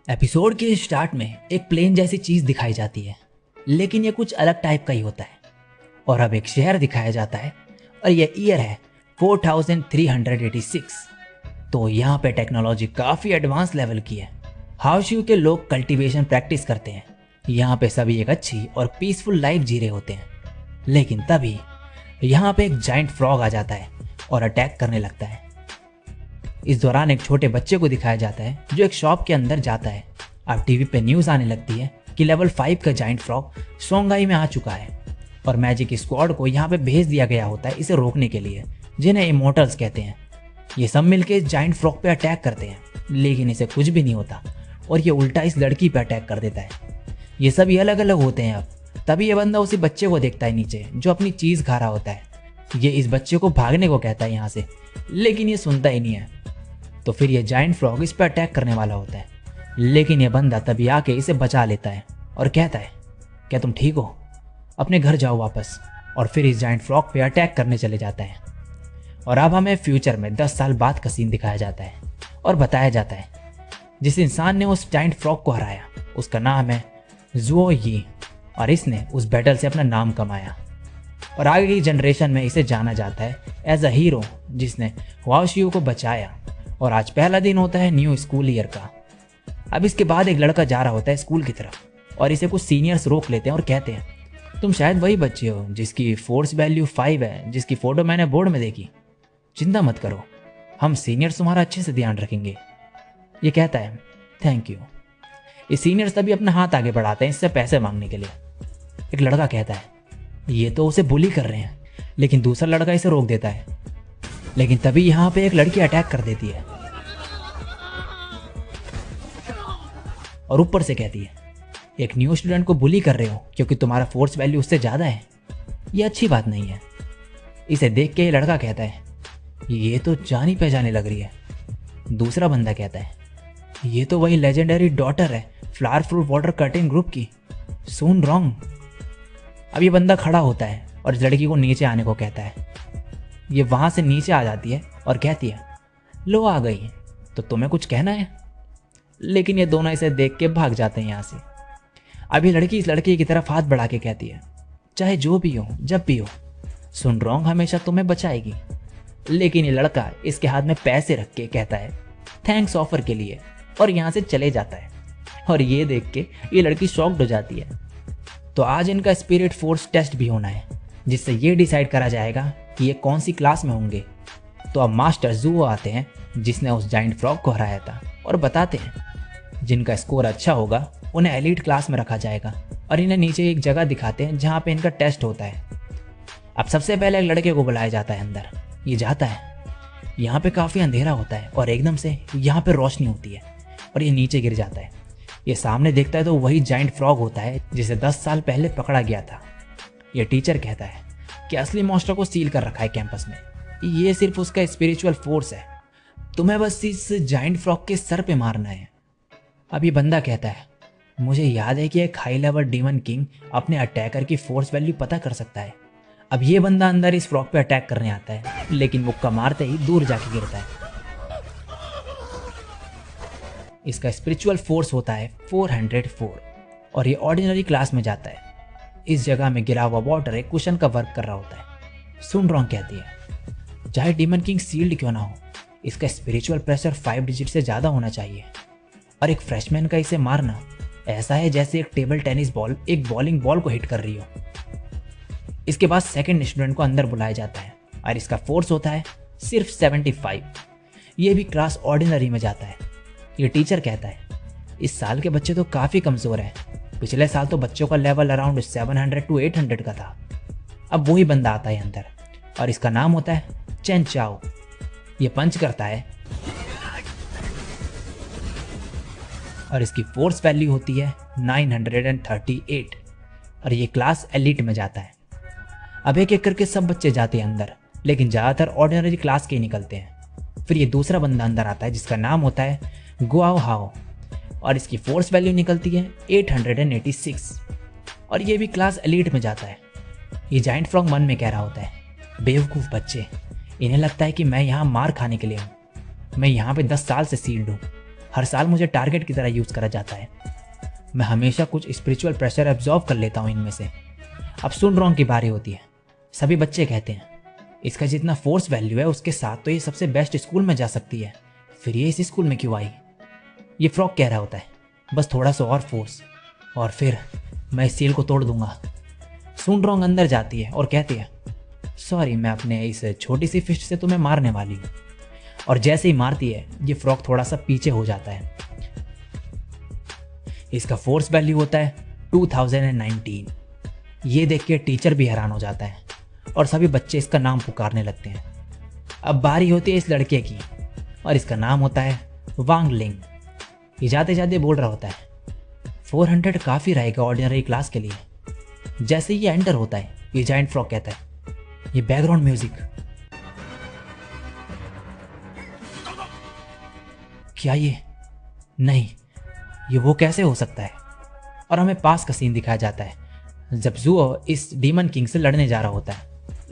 Episode के start में एक प्लेन जैसी चीज दिखाई जाती है, लेकिन ये कुछ अलग टाइप का ही होता है। और अब एक शहर दिखाया जाता है और ये ईयर है 4386। तो यहाँ पे टेक्नोलॉजी काफ़ी एडवांस लेवल की है। हाउशियू के लोग कल्टीवेशन प्रैक्टिस करते हैं। यहाँ पे सभी एक अच्छी और पीसफुल लाइफ जी रहे होते हैं। लेकिन तभी यहाँ पे एक जाइंट फ्रॉग आ जाता है और अटैक करने लगता है। इस दौरान एक छोटे बच्चे को दिखाया जाता है जो एक शॉप के अंदर जाता है। अब टीवी पे न्यूज़ आने लगती है कि लेवल 5 का जाइंट फ्रॉग सोंगाई में आ चुका है और मैजिक स्क्वाड को यहाँ पे भेज दिया गया होता है इसे रोकने के लिए, जिन्हें इमोर्टल्स कहते हैं। ये सब मिलके इस जाइंट फ्रॉग पे अटैक करते हैं, लेकिन इसे कुछ भी नहीं होता और ये उल्टा इस लड़की पे अटैक कर देता है। ये सभी अलग अलग होते हैं। अब तभी ये बंदा उसी बच्चे को देखता है नीचे, जो अपनी चीज़ खा रहा होता है। ये इस बच्चे को भागने को कहता है यहाँ से, लेकिन ये सुनता ही नहीं है। तो फिर ये जाइंट फ्रॉग इस पर अटैक करने वाला होता है, लेकिन ये बंदा तभी आके इसे बचा लेता है और कहता है, क्या तुम ठीक हो? अपने घर जाओ वापस। और फिर इस जाइंट फ्रॉग पे अटैक करने चले जाता है। और अब हमें फ्यूचर में 10 साल बाद का सीन दिखाया जाता है और बताया जाता है जिस इंसान ने उस जाइंट फ्रॉग को हराया उसका नाम है जुओ यी, और इसने उस बैटल से अपना नाम कमाया और आगे की जनरेशन में इसे जाना जाता है एज अ हीरो जिसने हाउशियू को बचाया। और आज पहला दिन होता है न्यू स्कूल ईयर का। अब इसके बाद एक लड़का जा रहा होता है स्कूल की तरफ और इसे कुछ सीनियर्स रोक लेते हैं और कहते हैं, तुम शायद वही बच्चे हो जिसकी फोर्स वैल्यू 5 है, जिसकी फ़ोटो मैंने बोर्ड में देखी। चिंता मत करो, हम सीनियर्स तुम्हारा अच्छे से ध्यान रखेंगे। ये कहता है, थैंक यू। ये सीनियर्स तभी अपना हाथ आगे बढ़ाते हैं इससे पैसे मांगने के लिए। एक लड़का कहता है, ये तो उसे बुली कर रहे हैं, लेकिन दूसरा लड़का इसे रोक देता है। लेकिन तभी यहाँ पे एक लड़की अटैक कर देती है और ऊपर से कहती है, एक न्यू स्टूडेंट को बुली कर रहे हो क्योंकि तुम्हारा फोर्स वैल्यू उससे ज़्यादा है, ये अच्छी बात नहीं है। इसे देख के ये लड़का कहता है, ये तो जानी पहचानी लग रही है। दूसरा बंदा कहता है, ये तो वही लेजेंडरी डॉटर है flower fruit water cutting group की, सून रॉन्ग। अब ये बंदा खड़ा होता है और इस लड़की को नीचे आने को कहता है। ये वहाँ से नीचे आ जाती है और कहती है, लो आ गई, तो तुम्हें कुछ कहना है? लेकिन ये दोनों इसे देख के भाग जाते हैं यहाँ से। अब ये लड़की इस लड़के की तरफ हाथ बढ़ा के कहती है, चाहे जो भी हो जब भी हो, सुन रॉन्ग हमेशा तुम्हें बचाएगी। लेकिन ये लड़का इसके हाथ में पैसे रख के कहता है, थैंक्स ऑफर के लिए, और यहाँ से चले जाता है। और ये देख के ये लड़की शॉक्ड हो जाती है। तो आज इनका स्पिरिट फोर्स टेस्ट भी होना है, जिससे ये डिसाइड करा जाएगा कि ये कौन सी क्लास में होंगे। तो अब मास्टर जुओ आते हैं जिसने उस जाइंट फ्रॉग को हराया था और बताते हैं जिनका स्कोर अच्छा होगा उन्हें एलीट क्लास में रखा जाएगा। और इन्हें नीचे एक जगह दिखाते हैं जहाँ पे इनका टेस्ट होता है। अब सबसे पहले एक लड़के को बुलाया जाता है अंदर। ये जाता है, यहाँ पे काफ़ी अंधेरा होता है और एकदम से यहाँ पे रोशनी होती है और ये नीचे गिर जाता है। ये सामने देखता है तो वही जाइंट फ्रॉग होता है जिसे 10 साल पहले पकड़ा गया था। ये टीचर कहता है कि असली मॉन्स्टर को सील कर रखा है कैंपस में, ये सिर्फ उसका स्पिरिचुअल फोर्स है, तुम्हें बस इस जाइंट फ्रॉग के सर पे मारना है। अब ये बंदा कहता है, मुझे याद है कि एक हाई लेवल डीमन किंग अपने अटैकर की फोर्स वैल्यू पता कर सकता है। अब ये बंदा अंदर इस फ्रॉग पे अटैक करने आता है, लेकिन मुक्का मारते ही दूर जाके गिरता है। इसका स्पिरिचुअल फोर्स होता है 404 और ये ऑर्डिनरी क्लास में जाता है। इस जगह में गिरा हुआ वाटर एक कुशन का वर्क कर रहा होता है। सुन रॉन्ग कहती है, चाहे डीमन किंग सील्ड क्यों ना हो, इसका स्पिरिचुअल प्रेशर 5 डिजिट से ज़्यादा होना चाहिए। और एक फ्रेशमैन का इसे मारना ऐसा है जैसे एक टेबल टेनिस बॉल एक बॉलिंग बॉल को हिट कर रही हो। इसके बाद सेकंड स्टूडेंट को अंदर बुलाया जाता है और इसका फोर्स होता है सिर्फ 75। ये भी क्लास ऑर्डिनरी में जाता है। ये टीचर कहता है, इस साल के बच्चे तो काफ़ी कमज़ोर हैं, पिछले साल तो बच्चों का लेवल अराउंड 700 to 800 का था। अब वही बंदा आता है अंदर और इसका नाम होता है चेन चाओ। ये पंच करता है और इसकी फोर्स वैल्यू होती है 938 और ये क्लास एलिट में जाता है। अब एक एक करके सब बच्चे जाते हैं अंदर, लेकिन ज़्यादातर ऑर्डिनरी क्लास के ही निकलते हैं। फिर ये दूसरा बंदा अंदर आता है जिसका नाम होता है गुआओ हाओ और इसकी फोर्स वैल्यू निकलती है 886 और ये भी क्लास एलीट में जाता है। ये जाइंट फ्रॉग मन में कह रहा होता है, बेवकूफ़ बच्चे, इन्हें लगता है कि मैं यहाँ मार खाने के लिए हूँ। मैं यहाँ पे 10 साल से सील्ड हूँ हर साल मुझे टारगेट की तरह यूज़ करा जाता है। मैं हमेशा कुछ स्पिरिचुअल प्रेशर एब्जॉर्व कर लेता हूँ इनमें से। अब सुन रॉन्ग की बारी होती है। सभी बच्चे कहते हैं इसका जितना फोर्स वैल्यू है उसके साथ तो ये सबसे बेस्ट स्कूल में जा सकती है, फिर ये इस स्कूल में क्यों आई? ये फ्रॉग कह रहा होता है बस थोड़ा सा और फोर्स और फिर मैं इस सील को तोड़ दूंगा। सुन रॉन्ग अंदर जाती है और कहती है सॉरी, मैं अपने इस छोटी सी फिस्ट से तुम्हें मारने वाली हूँ। और जैसे ही मारती है ये फ्रॉग थोड़ा सा पीछे हो जाता है। इसका फोर्स वैल्यू होता है 2019। ये देख के टीचर भी हैरान हो जाता है और सभी बच्चे इसका नाम पुकारने लगते हैं। अब बारी होती है इस लड़के की और इसका नाम होता है वांग लिंग। ये जाते जाते बोल रहा होता है 400 काफ़ी रहेगा ऑर्डिनरी क्लास के लिए। जैसे ये एंटर होता है ये जायंट फ्रॉग कहता है ये बैकग्राउंड म्यूजिक, क्या ये? नहीं, ये वो कैसे हो सकता है? और हमें पास का सीन दिखाया जाता है जब जुओ इस डीमन किंग से लड़ने जा रहा होता है,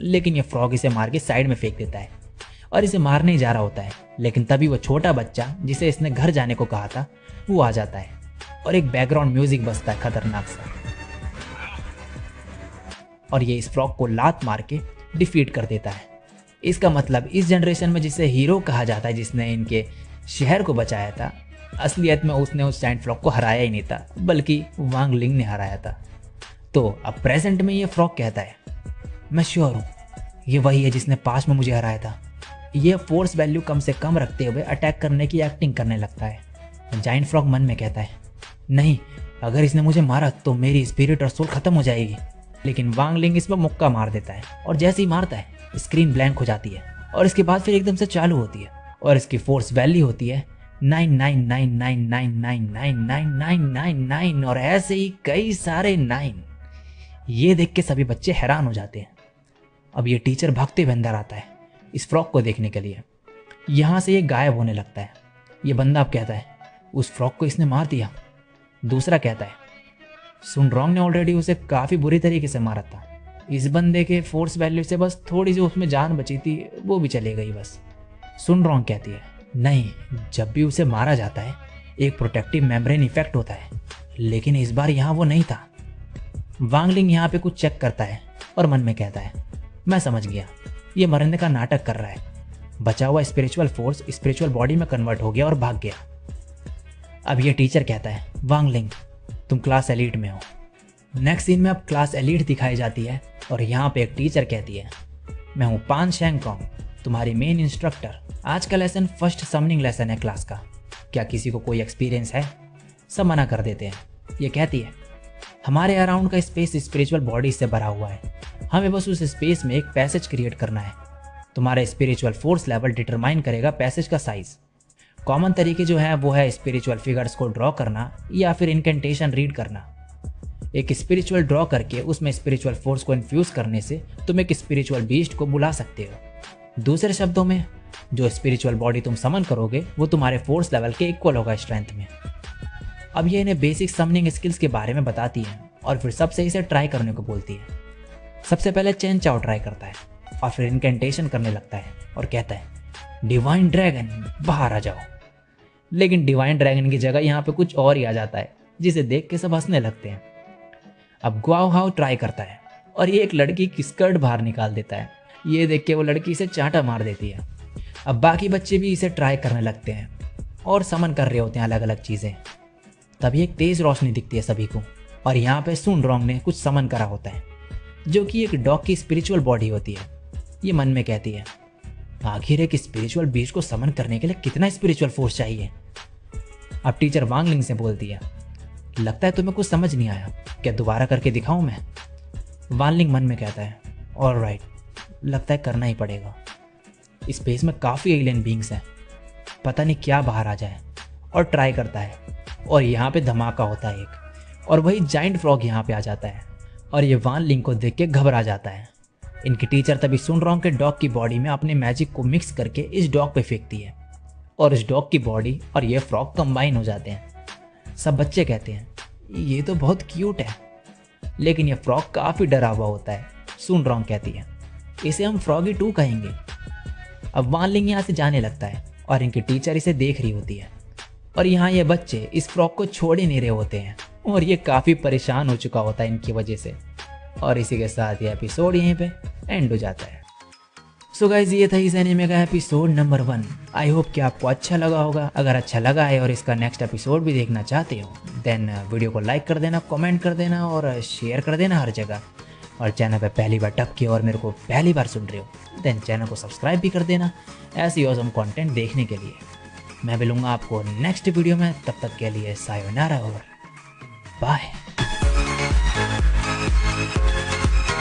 लेकिन ये फ्रॉग इसे मार के साइड में फेंक देता है और इसे मारने ही जा रहा होता है। लेकिन तभी वो छोटा बच्चा जिसे इसने घर जाने को कहा था वो आ जाता है और एक बैकग्राउंड म्यूजिक बजता है खतरनाक सा, और ये इस फ्रॉग को लात मार के डिफीट कर देता है। इसका मतलब इस जनरेशन में जिसे हीरो कहा जाता है, जिसने इनके शहर को बचाया था, असलियत में उसने उस जायंट फ्रॉग को हराया ही नहीं था, बल्कि वांग लिंग ने हराया था। तो अब प्रेजेंट में ये फ्रॉग कहता है मैं श्योर हूँ ये वही है जिसने पास्ट में मुझे हराया था। ये फोर्स वैल्यू कम से कम रखते हुए अटैक करने की एक्टिंग करने लगता है। जायंट फ्रॉग मन में कहता है नहीं, अगर इसने मुझे मारा तो मेरी स्पिरिट और सोल खत्म हो जाएगी। लेकिन वांग लिंग इस पर मुक्का मार देता है और जैसे ही मारता है स्क्रीन ब्लैंक हो जाती है और इसके बाद फिर एकदम से चालू होती है और इसकी फोर्स वैल्यू होती है 9999999999 और ऐसे ही कई सारे 9। ये देख के सभी बच्चे हैरान हो जाते हैं। अब ये टीचर भागते हुए अंदर आता है इस फ्रॉग को देखने के लिए। यहाँ से ये गायब होने लगता है। ये बंदा अब कहता है उस फ्रॉग को इसने मार दिया। दूसरा कहता है सुन रॉन्ग ने ऑलरेडी उसे काफ़ी बुरी तरीके से मारा था, इस बंदे के फोर्स वैल्यू से बस थोड़ी सी उसमें जान बची थी, वो भी चली गई बस। सुन रॉन्ग कहती है नहीं, जब भी उसे मारा जाता है एक प्रोटेक्टिव मेम्ब्रेन इफेक्ट होता है, लेकिन इस बार यहाँ वो नहीं था। वांग लिंग यहाँ पे कुछ चेक करता है और मन में कहता है मैं समझ गया, ये मरने का नाटक कर रहा है। बचा हुआ स्पिरिचुअल फोर्स स्पिरिचुअल बॉडी में कन्वर्ट हो गया और भाग गया। अब ये टीचर कहता है वांग लिंग तुम क्लास एलीट में हो। नेक्स्ट सीन में अब क्लास एलीट दिखाई जाती है और यहाँ पे एक टीचर कहती है मैं हूँ पान शेंग कॉन्ग, तुम्हारी मेन इंस्ट्रक्टर। आज का लेसन फर्स्ट समनिंग लेसन है क्लास का, क्या किसी को कोई एक्सपीरियंस है? सब मना कर देते हैं। ये कहती है हमारे अराउंड का स्पेस स्पिरिचुअल बॉडी से भरा हुआ है, हमें बस उस स्पेस में एक पैसेज क्रिएट करना है। तुम्हारा स्पिरिचुअल फोर्स लेवल डिटरमाइन करेगा पैसेज का साइज। कॉमन तरीके जो है वो है स्पिरिचुअल फिगर्स को ड्रॉ करना या फिर इनकेंटेशन रीड करना। एक स्पिरिचुअल ड्रॉ करके उसमें स्पिरिचुअल फोर्स को इन्फ्यूज करने से तुम एक स्पिरिचुअल बीस्ट को बुला सकते हो। दूसरे शब्दों में जो स्पिरिचुअल बॉडी तुम समन करोगे वो तुम्हारे फोर्स लेवल के इक्वल होगा स्ट्रेंथ में। अब ये इन्हें बेसिक समनिंग स्किल्स के बारे में बताती है और फिर सबसे इसे ट्राई करने को बोलती है। सबसे पहले चेन चाओ ट्राई करता है और फिर इनकेंटेशन करने लगता है और कहता है डिवाइन ड्रैगन बाहर आ जाओ। लेकिन डिवाइन ड्रैगन की जगह यहाँ पे कुछ और ही आ जाता है जिसे देख के सब हंसने लगते हैं। अब ग्वाओ हाउ ट्राई करता है और ये एक लड़की की स्कर्ट बाहर निकाल देता है। ये देख के वो लड़की इसे चांटा मार देती है। अब बाकी बच्चे भी इसे ट्राई करने लगते हैं और समन कर रहे होते हैं अलग अलग चीज़ें। तभी एक तेज रोशनी दिखती है सभी को और यहाँ पे सुन रॉन्ग ने कुछ समन करा होता है जो कि एक डॉग की स्पिरिचुअल बॉडी होती है। ये मन में कहती है आखिर एक स्पिरिचुअल बीस्ट को समन करने के लिए कितना स्पिरिचुअल फोर्स चाहिए। अब टीचर वांग लिंग से बोलती है लगता है तुम्हें कुछ समझ नहीं आया, क्या दोबारा करके दिखाऊं मैं? वांग लिंग मन में कहता है ऑलराइट, लगता है करना ही पड़ेगा। स्पेस में काफ़ी एलियन बींग्स हैं, पता नहीं क्या बाहर आ जाए। और ट्राई करता है और यहाँ पे धमाका होता है एक, और वही जाइंट फ्रॉग यहाँ पे आ जाता है और ये वान लिंग को देख के घबरा जाता है। इनकी टीचर तभी सुन रॉन्ग के डॉग की बॉडी में अपने मैजिक को मिक्स करके इस डॉग पे फेंकती है और इस डॉग की बॉडी और ये फ्रॉग कंबाइन हो जाते हैं। सब बच्चे कहते हैं ये तो बहुत क्यूट है, लेकिन ये फ्रॉग काफ़ी डरा हुआ होता है। सुन रॉन्ग कहती है इसे हम फ्रॉगी 2 कहेंगे। अब वान लिंग यहाँ से जाने लगता है और इनकी टीचर इसे देख रही होती है। और यहाँ ये बच्चे इस फ्रॉक को छोड़ ही नहीं रहे होते हैं और ये काफ़ी परेशान हो चुका होता है इनकी वजह से। और इसी के साथ ये एपिसोड यहीं पे एंड हो जाता है। सो गाइज ये था इस एनीमे का एपिसोड नंबर 1। आई होप कि आपको अच्छा लगा होगा। अगर अच्छा लगा है और इसका नेक्स्ट एपिसोड भी देखना चाहते हो देन वीडियो को लाइक कर देना, कमेंट कर देना और शेयर कर देना हर जगह। और चैनल पे पहली बार टप के और मेरे को पहली बार सुन रहे हो देन चैनल को सब्सक्राइब भी कर देना ऐसी ऑसम कंटेंट देखने के लिए। मैं मिलूंगा आपको नेक्स्ट वीडियो में, तब तक के लिए सायोनारा और बाय।